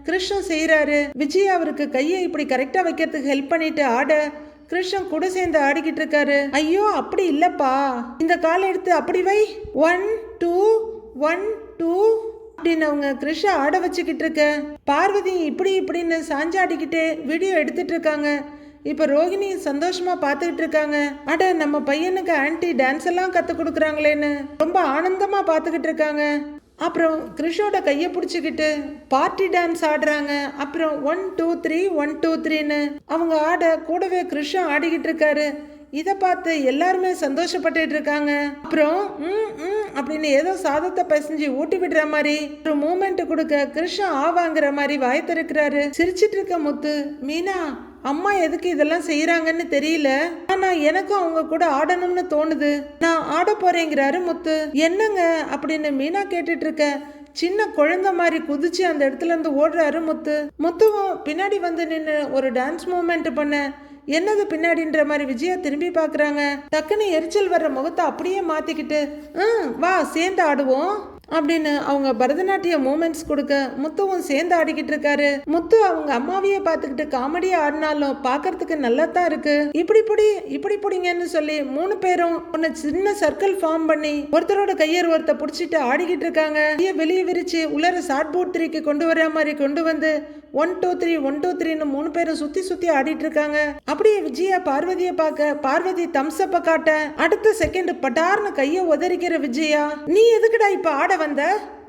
கிருஷ்ணன் செய்யறாரு. விஜய் அவருக்கு கையை இப்படி கரெக்டா வைக்கிறதுக்கு ஹெல்ப் பண்ணிட்டு ஆட, கிருஷ்ணன் கூட சேர்ந்து ஆடிக்கிட்டு இருக்காரு. ஐயோ அப்படி இல்லப்பா, இந்த காலை எடுத்து அப்படி வை, 1 2 1 2 அப்படின்னு அவங்க கிருஷ்ண ஆட வச்சுக்கிட்டு இருக்க. பார்வதி இப்படின்னு சாஞ்சாடிக்கிட்டே வீடியோ எடுத்துட்டு இருக்காங்க. இப்ப ரோகிணி சந்தோஷமா பாத்துக்கிட்டு இருக்காங்க. அட நம்ம பையனுக்கு ஆன்டி டான்ஸ் எல்லாம் கத்து கொடுக்குறாங்களேன்னு ரொம்ப ஆனந்தமா பாத்துக்கிட்டு இருக்காங்க. அப்புறம் கிறிஷோட கையை பிடிச்சிக்கிட்டு பார்ட்டி டான்ஸ் ஆடுறாங்க. அப்புறம் 1 2 3 1 2 3ன்னு அவங்க ஆட கூடவே கிறிஷும் ஆடிக்கிட்டு இருக்காரு. இதை பார்த்து எல்லாருமே சந்தோஷப்பட்டுட்டு இருக்காங்க. அப்புறம் அப்படின்னு ஏதோ சாதத்தை பசஞ்சு ஊட்டி விடுற மாதிரி ஒரு மூமெண்ட் கொடுக்க கிருஷ்ணன் ஆவாங்கிற மாதிரி வாய திறக்கிறாரு. சிரிச்சிட்டு இருக்க முத்து, மீனா அம்மா எதுக்கு இதெல்லாம் செய்யறாங்கன்னு தெரியல, ஆனா எனக்கும் அவங்க கூட ஆடணும்னு தோணுது, நான் ஆட போறேங்கிறாரு முத்து. என்னங்க அப்படின்னு மீனா கேட்டுட்டு இருக்க, சின்ன குழந்தை மாதிரி குதிச்சு அந்த இடத்துல இருந்து ஓடுறாரு முத்து. முத்துவும் பின்னாடி வந்து நின்று ஒரு டான்ஸ் மூமெண்ட் பண்ண, என்னது பின்னாடின்ற மாதிரி விஜயா திரும்பி பாக்குறாங்க. டக்குன்னு எரிச்சல் வர்ற முகத்தை அப்படியே மாத்திக்கிட்டு வா சேர்ந்து ஆடுவோம் அப்படின்னு அவங்க பரதநாட்டிய மூமெண்ட்ஸ் கொடுக்க முத்துவும் சேர்ந்து ஆடிக்கிட்டு இருக்காரு. முத்து அவங்க அம்மாவையே பார்த்துக்கிட்டு காமெடியா ஆடினாலும் பாக்குறதுக்கு நல்லா தான் இருக்கு. இப்படி புடிங்கன்னு சொல்லி 3 பேரும் ஒன்னு சின்ன சர்க்கிள் ஃபார்ம் பண்ணி ஒருத்தரோட கையர் ஒருத்த புடிச்சிட்டு ஆடிக்கிட்டு இருக்காங்க. வெளியே விரிச்சு உள்ளர ஷார்ட் போர்ட் 3க்கு கொண்டு வர மாதிரி கொண்டு வந்து 1 2 3 1 2 3ன்னு 3 பேரும் சுத்தி ஆடிட்டு இருக்காங்க. அப்படியே விஜயா பார்வதியை பார்க்க பார்வதி தம்ஸ்அப்ப காட்ட அடுத்த செகண்ட் பட்டார்னு கைய உதறிக்கிற விஜயா, நீ எதுக்குடா இப்ப ஆட வந்த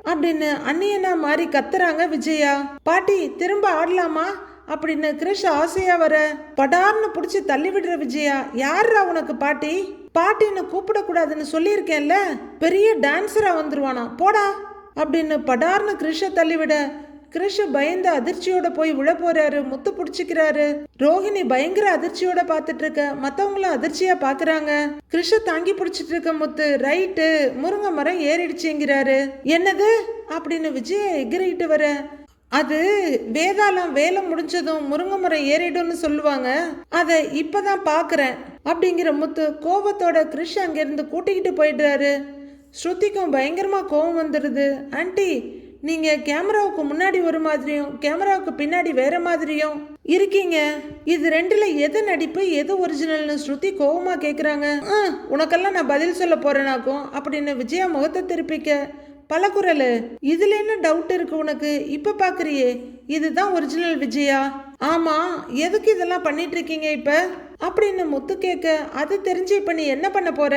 அப்படின்னு அண்ணியனா மாதிரி கத்துறாங்க விஜயா. பாட்டி திரும்ப ஆடலாமா அப்படின்னு கிருஷ் ஆசையா வர படார்னு புடிச்சு தள்ளி விடுற விஜயா, யாரா உனக்கு பாட்டி? பாட்டின்னு கூப்பிடக்கூடாதுன்னு சொல்லியிருக்கேன்ல, பெரிய டான்ஸரா வந்துருவானா போடா அப்படின்னு படார்னு கிருஷ தள்ளிவிட கிருஷ் பயந்து அதிர்ச்சியோட போய் விழ போறாரு. முத்து பிடிச்சிக்கிறாரு. ரோஹிணி பயங்கர அதிர்ச்சியோட பாத்துட்டு இருக்க மத்தவங்களும் அதிர்ச்சியா பாக்குறாங்க. கிருஷ தாங்கி பிடிச்சிட்டு இருக்க முத்து ரைட்டு முருங்கை மரம் ஏறிடுச்சுங்கிறாரு. என்னது அப்படின்னு விஜய எகிரிட்டு வர, அது வேதாளம் வேலை முடிஞ்சதும் முருங்கை மரம் ஏறிடும்னு சொல்லுவாங்க, அதை இப்பதான் பாக்குறேன் அப்படிங்கிற முத்து கோபத்தோட கிருஷ் அங்கிருந்து கூட்டிக்கிட்டு போயிடுறாரு. ஸ்ருதிக்கும் பயங்கரமா கோபம் வந்துடுது. ஆன்ட்டி, நீங்க கேமராவுக்கு முன்னாடி ஒரு மாதிரியும் கேமராவுக்கு பின்னாடி வேற மாதிரியும் இருக்கீங்க, இது ரெண்டுல எது நடிப்பு எது ஒரிஜினல்னு ஸ்ருதி கோவமா கேக்குறாங்க. உனக்கெல்லாம் நான் பதில் சொல்ல போறேனாக்கும் அப்படின்னு விஜயா முகத்தை திருப்பிக்க, பலகுரல் இதுல என்ன டவுட் இருக்கு உனக்கு? இப்ப பாக்குறியே இதுதான் ஒரிஜினல் விஜயா. ஆமா, எதுக்கு இதெல்லாம் பண்ணிட்டு இருக்கீங்க இப்ப அப்படின்னு முத்து கேட்க, அது தெரிஞ்சு இப்ப நீ என்ன பண்ண போற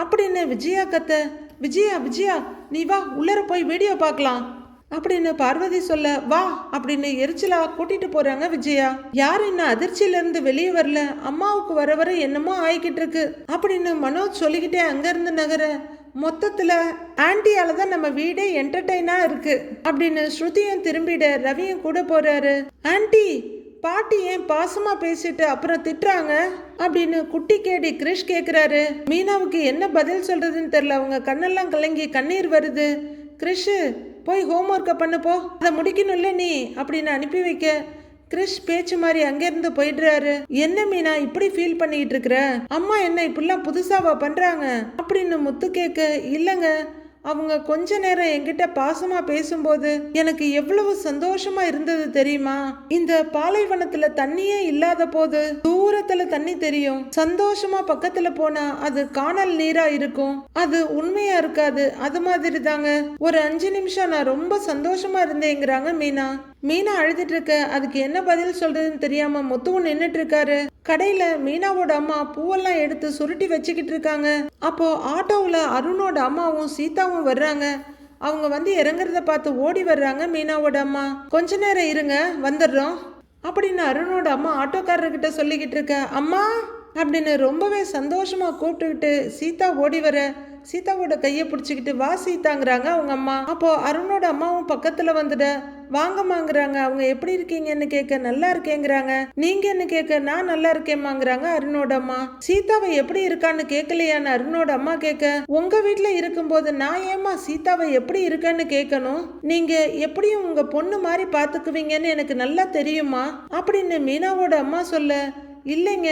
அப்படின்னு விஜயா கத்த, விஜயா நீ வா உள்ளர போய் வீடியோ பார்க்கலாம் அப்படின்னு பார்வதி சொல்ல, வா அப்படின்னு எரிச்சலா கூட்டிட்டு போறாங்க விஜயா. யாரும் இன்னும் அதிர்ச்சியில இருந்து வெளியே வரல, அம்மாவுக்கு வர வர என்னமோ ஆயிக்கிட்டு இருக்கு அப்படின்னு மனோஜ் சொல்லிக்கிட்டே அங்க இருந்து நகர, மொத்தத்துல ஆன்டியால தான் நம்ம வீடே என்டர்டெயினா இருக்கு அப்படின்னு ஸ்ருதியும் திரும்பிட ரவியும் கூட போறாரு. ஆன்டி, பாட்டி ஏன் பாசமா பேசிட்டு அப்புறம் திட்டுறாங்க அப்படின்னு குட்டி கேடி கிரிஷ் கேக்குறாரு. மீனாவுக்கு என்ன பதில் சொல்றதுன்னு தெரியல. அவங்க கண்ணெல்லாம் கலங்கி கண்ணீர் வருது. கிரிஷ், போய் ஹோம்ஒர்க்கை பண்ணு போ, அதை முடிக்கணும்ல நீ அப்படின்னு அனுப்பி வைக்க கிரிஷ் பேச்சு மாதிரி அங்கிருந்து போயிடுறாரு. என்ன மீனா இப்படி ஃபீல் பண்ணிட்டு இருக்கிற? அம்மா என்ன இப்படிலாம் புதுசாவா பண்றாங்க அப்படின்னு முத்து கேட்க, இல்லைங்க, அவங்க கொஞ்ச நேரம் என்கிட்ட பாசமா பேசும்போது எனக்கு எவ்வளவு சந்தோஷமா இருந்தது தெரியுமா? இந்த பாலைவனத்துல தண்ணியே இல்லாத போது தூரத்துல தண்ணி தெரியும், சந்தோஷமா பக்கத்துல போனா அது காணல் நீரா இருக்கும், அது உண்மையா இருக்காது. அது மாதிரி தாங்க ஒரு 5 நிமிஷம் நான் ரொம்ப சந்தோஷமா இருந்தேங்கிறாங்க மீனா. மீனா அழுதுட்டு இருக்க அதுக்கு என்ன பதில் சொல்றதுன்னு தெரியாம முத்துவும் நின்னுட்டு இருக்காரு. கடையில மீனாவோட அம்மா பூவெல்லாம் எடுத்து சுருட்டி வச்சுக்கிட்டு இருக்காங்க. அப்போ ஆட்டோவில் அருணோட அம்மாவும் சீதாவும் வர்றாங்க. அவங்க வந்து இறங்குறத பார்த்து ஓடி வர்றாங்க மீனாவோட அம்மா. கொஞ்ச நேரம் இருங்க வந்துடுறோம் அப்படின்னு அருணோட அம்மா ஆட்டோக்காரர்கிட்ட சொல்லிக்கிட்டு இருக்க, அம்மா அப்படின்னு ரொம்பவே சந்தோஷமா கூப்பிட்டுக்கிட்டு சீதா ஓடி வர சீதாவோட கையை பிடிச்சிக்கிட்டு வா சீதாங்கிறாங்க அவங்க அம்மா. அப்போ அருணோட அம்மாவும் பக்கத்துல வந்துட வாங்கம்மாங்கிறாங்க. அவங்க எப்படி இருக்கீங்கன்னு கேட்க நல்லா இருக்கேங்கிறாங்க. நீங்க என்ன கேட்க நான் நல்லா இருக்கேம்மாங்கிறாங்க அருணோட அம்மா. சீதாவை எப்படி இருக்கான்னு கேட்கலையான்னு அருணோட அம்மா கேட்க, உங்க வீட்டுல இருக்கும்போது நான் ஏமா சீதாவை எப்படி இருக்கேன்னு கேட்கணும்? நீங்க எப்படியும் உங்க பொண்ணு மாதிரி பாத்துக்குவீங்கன்னு எனக்கு நல்லா தெரியுமா அப்படின்னு மீனாவோட அம்மா சொல்ல, இல்லைங்க,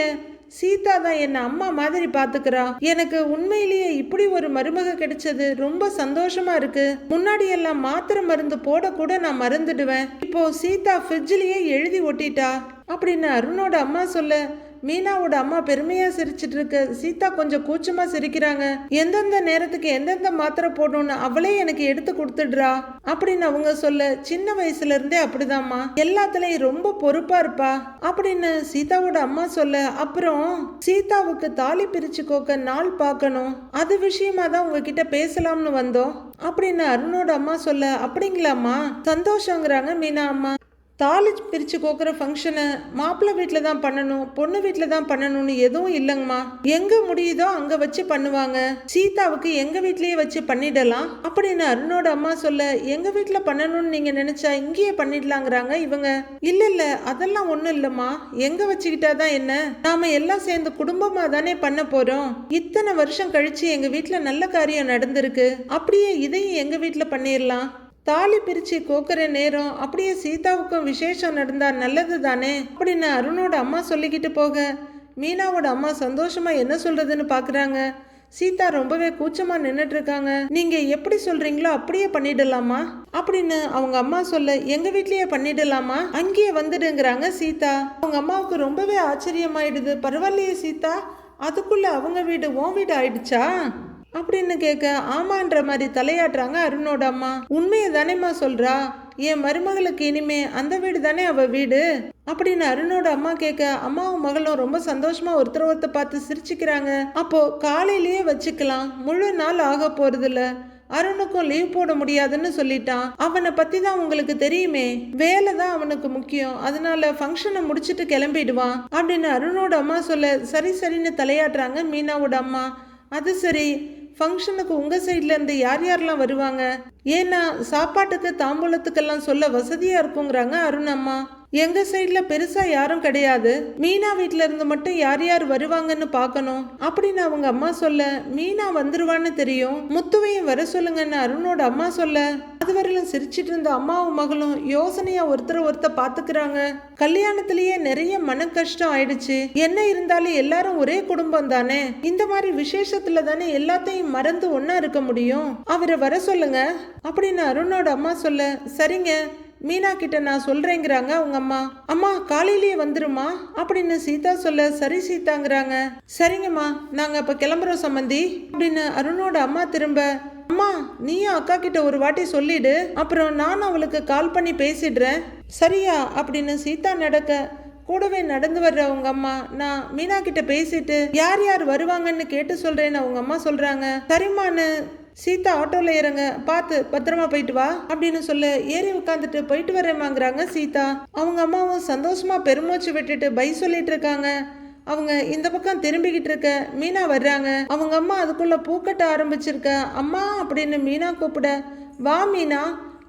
சீதா தான் என்ன அம்மா மாதிரி பாத்துக்கிறா. எனக்கு உண்மையிலேயே இப்படி ஒரு மருமக கிடைச்சது ரொம்ப சந்தோஷமா இருக்கு. முன்னாடி எல்லாம் மாத்திரை மருந்து போட கூட நான் மறந்துடுவேன். இப்போ சீதா ஃப்ரிட்ஜ்லயே எழுதி ஒட்டிட்டா அப்படின்னு அருணோட அம்மா சொல்ல, மீனாவோட அம்மா பெருமையா சிரிச்சிட்டு இருக்க சீதா கொஞ்சம் கூச்சமா சிரிக்கிறாங்க. எந்தெந்த நேரத்துக்கு எந்தெந்த மாத்திரை போடணும்னு அவளே எனக்கு எடுத்து கொடுத்துடுறா அப்படின்னு அவங்க சொல்ல, சின்ன வயசுல இருந்தே அப்படிதாம்மா, எல்லாத்துலயும் ரொம்ப பொறுப்பா இருப்பா அப்படின்னு சீதாவோட அம்மா சொல்ல, அப்புறம் சீதாவுக்கு தாலி பிரிச்சு கோக்க நாள் பார்க்கணும், அது விஷயமா தான் உங்ககிட்ட பேசலாம்னு வந்தோம் அப்படின்னு அருணோட அம்மா சொல்ல, அப்படிங்களாம்மா, சந்தோஷங்கிறாங்க மீனா அம்மா. தாலி பிரித்து கோக்குற ஃபங்க்ஷனை மாப்பிள்ளை வீட்டில் தான் பண்ணணும், பொண்ணு வீட்டில் தான் பண்ணணும்னு எதுவும் இல்லைங்கம்மா. எங்கே முடியுதோ அங்கே வச்சு பண்ணுவாங்க. சீதாவுக்கு எங்கள் வீட்லேயே வச்சு பண்ணிடலாம் அப்படின்னு அருணோட அம்மா சொல்ல, எங்கள் வீட்டில் பண்ணணும்னு நீங்கள் நினச்சா இங்கேயே பண்ணிடலாங்கிறாங்க இவங்க. இல்லை அதெல்லாம் ஒன்றும் இல்லைம்மா, எங்கே வச்சுக்கிட்டா தான் என்ன, நாம் எல்லாம் சேர்ந்து குடும்பமாக தானே பண்ண போகிறோம். இத்தனை வருஷம் கழித்து எங்கள் வீட்டில் நல்ல காரியம் நடந்திருக்கு, அப்படியே இதையும் எங்கள் வீட்டில் பண்ணிடலாம். தாலி பிரிச்சு கோக்குற நேரம் அப்படியே சீதாவுக்கும் விசேஷம் நடந்தா நல்லது தானே அப்படின்னு அருணோட அம்மா சொல்லிக்கிட்டு போக, மீனாவோட அம்மா சந்தோஷமா என்ன சொல்றதுன்னு பாக்குறாங்க. சீதா ரொம்பவே கூச்சமா நின்னுட்டு இருக்காங்க. நீங்க எப்படி சொல்றீங்களோ அப்படியே பண்ணிடலாமா அப்படின்னு அவங்க அம்மா சொல்ல, எங்க வீட்லயே பண்ணிடலாமா, அங்கேயே வந்துடுங்கிறாங்க சீதா. அவங்க அம்மாவுக்கு ரொம்பவே ஆச்சரியமாயிடுது. பரவாயில்லையே சீதா, அதுக்குள்ள அவங்க வீடு உன் வீடு ஆயிடுச்சா அப்படின்னு கேட்க, ஆமான்ற மாதிரி தலையாட்டுறாங்க அருணோட அம்மா. உண்மையை தானேம்மா சொல்றா, என் மருமகளுக்கு இனிமே அந்த வீடு தானே அவ வீடு அப்படின்னு அருணோட அம்மா கேட்க, அம்மாவும் மகளும் ரொம்ப சந்தோஷமா ஒருத்தர் பார்த்து சிரிச்சுக்கிறாங்க. அப்போ காலையிலேயே வச்சுக்கலாம், முழு நாள் ஆக போறது இல்ல, அருணுக்கும் லீவ் போட முடியாதுன்னு சொல்லிட்டான். அவனை பத்தி தான் உங்களுக்கு தெரியுமே, வேலை தான் அவனுக்கு முக்கியம், அதனால ஃபங்க்ஷனை முடிச்சுட்டு கிளம்பிடுவான் அப்படின்னு அருணோட அம்மா சொல்ல, சரி சரின்னு தலையாட்டுறாங்க மீனாவோட அம்மா. அது சரி, ஃபங்க்ஷனுக்கு உங்கள் சைட்ல இருந்து யார் யாரெல்லாம் வருவாங்க, ஏன்னா சாப்பாட்டுக்கு தாம்பூலத்துக்கெல்லாம் சொல்ல வசதியாக இருக்குங்கிறாங்க அருண் அம்மா. எங்கள் சைடில் பெருசாக யாரும் கிடையாது, மீனா வீட்டில் இருந்து மட்டும் யார் யார் வருவாங்கன்னு பார்க்கணும் அப்படின்னு அவங்க அம்மா சொல்ல, மீனா வந்துருவான்னு தெரியும், முத்துவையும் வர சொல்லுங்கன்னு அருணோட அம்மா சொல்ல, அதுவரையிலும் சிரிச்சிட்டு இருந்த அம்மாவும் மகளும் யோசனையா ஒருத்தர் பார்த்துக்கிறாங்க. கல்யாணத்திலேயே நிறைய மன கஷ்டம் ஆயிடுச்சு, என்ன இருந்தாலும் எல்லாரும் ஒரே குடும்பம் தானே, இந்த மாதிரி விசேஷத்துல தானே எல்லாத்தையும் மறந்து ஒன்னா இருக்க முடியும், அவரை வர சொல்லுங்க அப்படின்னு அருணோட அம்மா சொல்ல, சரிங்க மீனா கிட்ட நான் சொல்றேங்கிறாங்க அவங்க அம்மா. அம்மா காலையிலேயே வந்துருமா அப்படின்னு சீதா சொல்ல, சரி சீதாங்கிறாங்க. சரிங்கம்மா, நாங்க அப்ப கிளம்புறோம் சம்மந்தி அப்படின்னு அருணோட அம்மா திரும்ப, அம்மா நீயும் அக்கா கிட்ட ஒரு வாட்டி சொல்லிடு, அப்புறம் நான் அவளுக்கு கால் பண்ணி பேசிடுறேன் சரியா அப்படின்னு சீதா நடக்க, கூடவே நடந்து வர்ற அவங்க அம்மா, நான் மீனா கிட்ட பேசிட்டு யார் யார் வருவாங்கன்னு கேட்டு சொல்றேன்னு அவங்க அம்மா சொல்றாங்க. சரிம்மான்னு சீதா ஆட்டோல இறங்க, பார்த்து பத்திரமா போயிட்டு வா அப்படின்னு சொல்ல, ஏறி உட்காந்துட்டு போயிட்டு வரேமாங்கிறாங்க சீதா. அவங்க அம்மாவும் சந்தோஷமா பெருமூச்சு விட்டுட்டு பை சொல்லிட்டு இருக்காங்க. அவங்க இந்த பக்கம் திரும்பிக்கிட்டு இருக்க மீனா வர்றாங்க. அவங்க அம்மா அதுக்குள்ள பூக்கட்ட ஆரம்பிச்சிருக்க. அம்மா அப்படின்னு மீனா கூப்பிட, வா மீனா,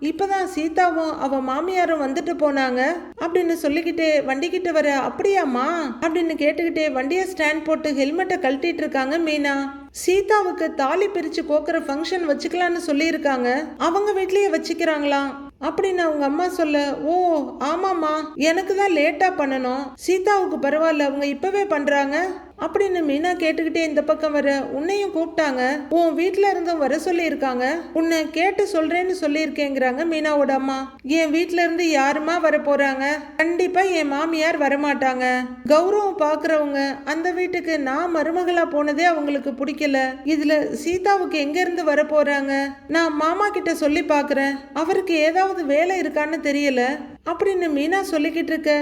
இப்பதான் சீதாவும் அவ மாமியாரும் வந்துட்டு போனாங்க அப்படின்னு சொல்லிக்கிட்டே வண்டிக்கிட்ட வர, அப்படியாம்மா அப்படின்னு கேட்டுக்கிட்டே வண்டியை ஸ்டாண்ட் போட்டு ஹெல்மெட்டை கழட்டிட்டு இருக்காங்க மீனா. சீதாவுக்கு தாலி பிரிச்சு கோக்குற ஃபங்க்ஷன் வச்சுக்கலான்னு சொல்லியிருக்காங்க, அவங்க வீட்லயே வச்சுக்கிறாங்களாம் அப்படின்னு அவங்க அம்மா சொல்ல, ஓ ஆமாம்மா, எனக்கு தான் லேட்டா பண்ணணும், சீதாவுக்கு பரவாயில்ல அவங்க இப்பவே பண்றாங்க அப்படின்னு மீனா கேட்டுக்கிட்டே இந்த பக்கம் வர, உன்னையும் கூப்பிட்டாங்க, உன் வீட்டுல இருந்தும் வர சொல்லி இருக்காங்க, உன்னை கேட்டு சொல்றேன்னு சொல்லியிருக்கேங்கிறாங்க மீனாவோட அம்மா. என் வீட்டுல இருந்து யாருமா வர போறாங்க, கண்டிப்பா என் மாமியார் வரமாட்டாங்க, கௌரவம் பாக்குறவங்க அந்த வீட்டுக்கு நான் மருமகளா போனதே அவங்களுக்கு பிடிக்கல, இதுல சீதாவுக்கு எங்க இருந்து வர போறாங்க, நான் மாமா கிட்ட சொல்லி பாக்குறேன், அவருக்கு ஏதாவது வேலை இருக்கான்னு தெரியல அப்படின்னு மீனா சொல்லிக்கிட்டு இருக்க,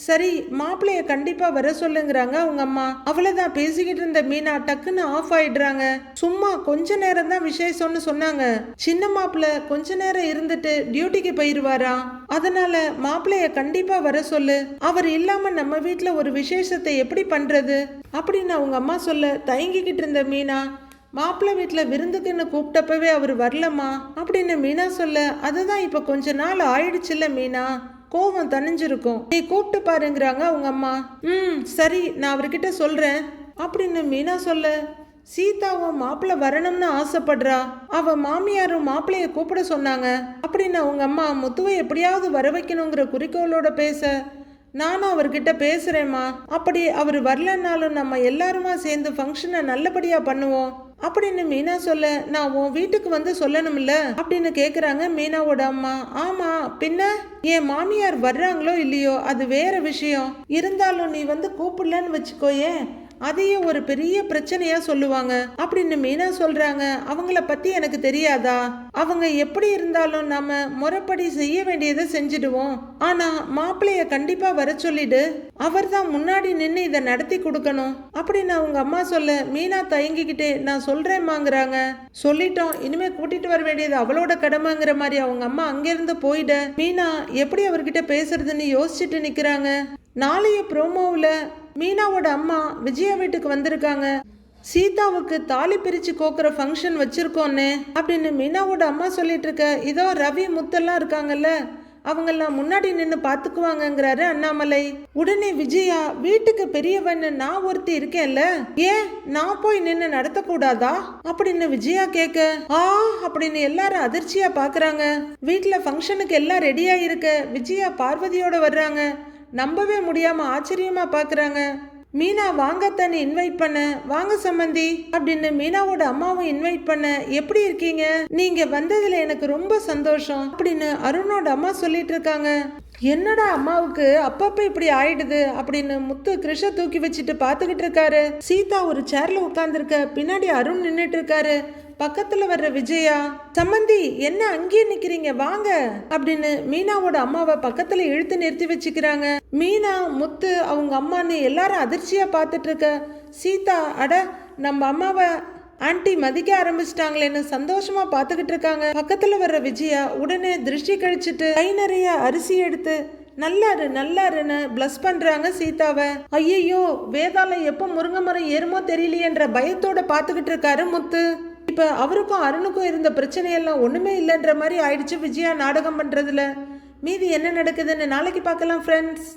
சரி மாப்பிள்ளைய கண்டிப்பா வர சொல்லுங்கிறாங்க அவங்க அம்மா. அவ்வளவுதான் பேசிக்கிட்டு இருந்த மீனா டக்குன்னு ஆஃப் ஆயிடுறாங்க. சும்மா கொஞ்ச நேரம் தான் விசேஷம்னு சொன்னாங்க, சின்ன மாப்பிள்ள கொஞ்ச நேரம் இருந்துட்டு டியூட்டிக்கு போயிருவாரா, அதனால மாப்பிள்ளைய கண்டிப்பா வர சொல்லு, அவர் இல்லாம நம்ம வீட்டுல ஒரு விசேஷத்தை எப்படி பண்றது அப்படின்னு அவங்க அம்மா சொல்ல, தயங்கிக்கிட்டு இருந்த மீனா, மாப்பிள்ளை வீட்டில் விருந்துக்குன்னு கூப்பிட்டப்பவே அவர் வரலம்மா அப்படின்னு மீனா சொல்ல, அதுதான் இப்போ கொஞ்ச நாள் ஆயிடுச்சுல்ல மீனா, கோவம் தணிஞ்சிருக்கும், நீ கூப்பிட்டு பாருங்கிறாங்க அவங்க அம்மா. சரி நான் அவர்கிட்ட சொல்றேன் அப்படின்னு மீனா சொல்ல, சீதாவும் மாப்பிள்ளை வரணும்னு ஆசைப்படுறா, அவ மாமியாரும் மாப்பிள்ளைய கூப்பிட சொன்னாங்க அப்படின்னு அவங்க அம்மா முத்துவை எப்படியாவது வர வைக்கணுங்கிற குறிக்கோளோட பேச, நானும் அவர்கிட்ட பேசுறேம்மா, அப்படி அவர் வரலன்னாலும் நம்ம எல்லாருமா சேர்ந்து ஃபங்க்ஷனை நல்லபடியா பண்ணுவோம் அப்படின்னு மீனா சொல்ல, நான் உன் வீட்டுக்கு வந்து சொல்லணும்ல அப்படின்னு கேக்குறாங்க மீனாவோட அம்மா. ஆமா பின்ன, என் மாமியார் வர்றாங்களோ இல்லையோ அது வேற விஷயம், இருந்தாலும் நீ வந்து கூப்பிடலன்னு வச்சுக்கோயே, அதையே ஒரு பெரிய பிரச்சனையா சொல்லுவாங்க அப்படின்னு மீனா சொல்றாங்க. அவங்கள பத்தி எனக்கு தெரியாதா, அவங்க எப்படி இருந்தாலும் நம்ம முறைப்படி செய்ய வேண்டியதை செஞ்சிடுவோம், ஆனா மாப்பிள்ளைய கண்டிப்பா வர சொல்லிடு, அவர் தான் முன்னாடி நின்று இதை நடத்தி கொடுக்கணும் அப்படின்னு அவங்க அம்மா சொல்ல, மீனா தயங்கிக்கிட்டே நான் சொல்றேம்மாங்கிறாங்க. சொல்லிட்டோம், இனிமே கூட்டிட்டு வர வேண்டியது அவளோட கடமைங்கிற மாதிரி அவங்க அம்மா அங்கிருந்து போயிட, மீனா எப்படி அவர்கிட்ட பேசுறதுன்னு யோசிச்சுட்டு நிக்கிறாங்க. நாளைய ப்ரோமோவில் மீனாவோட அம்மா விஜயா வீட்டுக்கு வந்திருக்காங்க, சீதாவுக்கு தாலி பிரிச்சு கோக்குற ஃபங்க்ஷன் வச்சிருக்கோன்னு அப்படின்னு மீனாவோட அம்மா சொல்லிட்டு இருக்க, இதோ ரவி முத்தெல்லாம் இருக்காங்கல்ல, அவங்கெல்லாம் முன்னாடி நின்று பார்த்துக்குவாங்கங்கிறாரு அண்ணாமலை. உடனே விஜயா, வீட்டுக்கு பெரியவன்னு நான் ஒருத்தி இருக்கேன்ல, ஏன் நான் போய் நின்று நடத்தக்கூடாதா அப்படின்னு விஜயா கேட்க, அப்படின்னு எல்லாரும் அதிர்ச்சியா பாக்குறாங்க. வீட்டுல ஃபங்க்ஷனுக்கு எல்லாம் ரெடியா இருக்க விஜயா பார்வதியோட வர்றாங்க, நம்பவே முடியாம ஆச்சரியமா பாக்குறாங்க. மீனா வாங்கத்தானே இன்வைட் பண்ண, வாங்க சம்மந்தி அப்படின்னு மீனாவோட அம்மாவும் இன்வைட் பண்ண. எப்படி இருக்கீங்க, நீங்க வந்ததுல எனக்கு ரொம்ப சந்தோஷம் அப்படின்னு அருணோட அம்மா சொல்லிட்டு இருக்காங்க. என்னடா அம்மாவுக்கு அப்பப்ப இப்படி ஆயிடுது அப்படின்னு முத்து கிருஷ தூக்கி வச்சுட்டு பாத்துக்கிட்டு இருக்காரு. சீதா ஒரு சேர்ல உட்கார்ந்துருக்க, பின்னாடி அருண் நின்னுட்டு இருக்காரு. பக்கத்துல வர்ற விஜயா, சம்மந்தி என்ன அங்கேயே நிக்கிறீங்க, வாங்க அப்படின்னு மீனாவோட அம்மாவை பக்கத்துல இழுத்து நிறுத்தி வச்சுக்கிறாங்க. மீனா முத்து அவங்க அம்மான்னு எல்லாரும் அதிர்ச்சியா பார்த்துட்டு இருக்க. சீதா, அட நம்ம அம்மாவை ஆன்ட்டி மதிக்க ஆரம்பிச்சிட்டாங்களேன்னு சந்தோஷமா பார்த்துக்கிட்டு இருக்காங்க. பக்கத்துல வர்ற விஜயா உடனே திருஷ்டி கழிச்சிட்டு கை நிறைய அரிசி எடுத்து நல்லாருன்னு பிளஸ் பண்றாங்க சீதாவை. ஐயோ, வேதாளம் எப்போ முருங்கை மரம் ஏறுமோ தெரியலையேன்ற பயத்தோட பார்த்துக்கிட்டு இருக்காரு முத்து. இப்ப அவருக்கும் அருணுக்கும் இருந்த பிரச்சனையெல்லாம் ஒண்ணுமே இல்லைன்ற மாதிரி ஆயிடுச்சு விஜயா நாடகம் பண்றதுல. மீதி என்ன நடக்குதுன்னு நாளைக்கு பார்க்கலாம் ஃப்ரெண்ட்ஸ்.